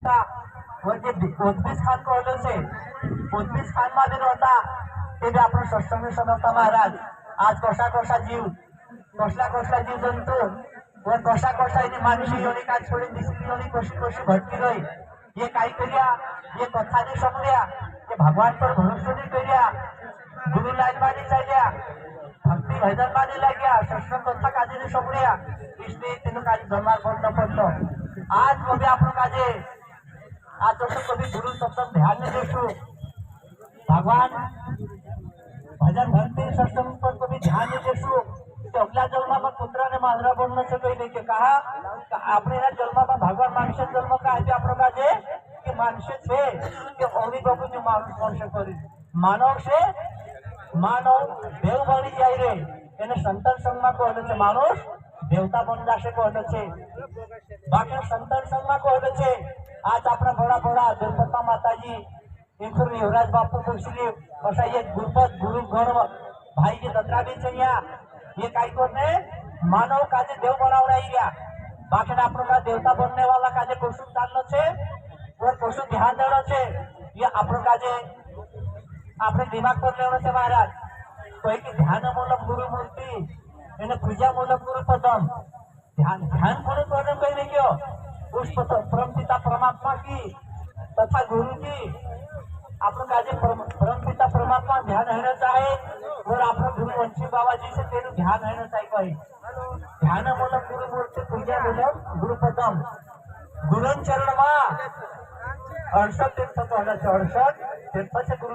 कोणतीच खान कहलं से कोणतीच खान मध्ये होता ते बी आपण सत्संग समजता महाराज आज कशा कशा जीव कसला जीव जंतू व कशा मानुषी योनी काय छोडी दिसली योनी कशी कशी भटकी गई ये काही करिया ये कथा नहीं समझिया ये भगवान पर भरोसा नहीं करिया गुरु लाइन मानी चाहिए भक्ति भजन मानी लग गया सत्संग कथा काजी नहीं समझिया इसलिए तेन काजी जमार बंद पड़लो आज कभी आपण काजे आज जसं कभी गुरु सत्संग ध्यान नहीं देशु भगवान भजन भक्ति सत्संग पर कभी ध्यान नहीं देशु तो अगला जन्म में पुत्र ने मांजरा बनने से कोई नहीं कहा अपने ना जन्म में भगवान मानुष्य जन्म का है आप लोग जे कि मानुष्य छे कि ओनी बाबू जो मानुष मनुष्य करी मानव से मानव देव बनी जाए रे એને સંતન સંગમાં કહે છે માણસ દેવતા બની જશે કહે છે બાકી સંતન સંગમાં કહે છે आज अपना बड़ा बड़ा दुर्पता माताजी इंखुर युवराज बापू तुलसी असा ये गुरुपत गुरु गण भाई के दत्रा भी चाहिए ये काय करने मानव काजे देव बनावना ही गया बाकी अपनों का देवता बनने वाला काजे कुसुम चालनो छे और कुसुम ध्यान देनो छे ये अपनों काजे अपने दिमाग पर लेनो छे महाराज कोई की ध्यान मूलक गुरु मूर्ति એને पूजा मूलक गुरु पदम ध्यान ध्यान पूर्ण करने कोई नहीं क्यों उस परम पिता परमात्मा की तथा गुरु की आपण काजे परम पिता परमात्मा ध्यान रहना चाहे और आपण गुरु वंशी बाबा जी से तेनु ध्यान रहना चाहिए कोई ध्यान मूलक गुरु मूर्ति पूजा मूलक गुरु पदम गुरु चरण में 68 तीर्थ 68 तीर्थ से गुरु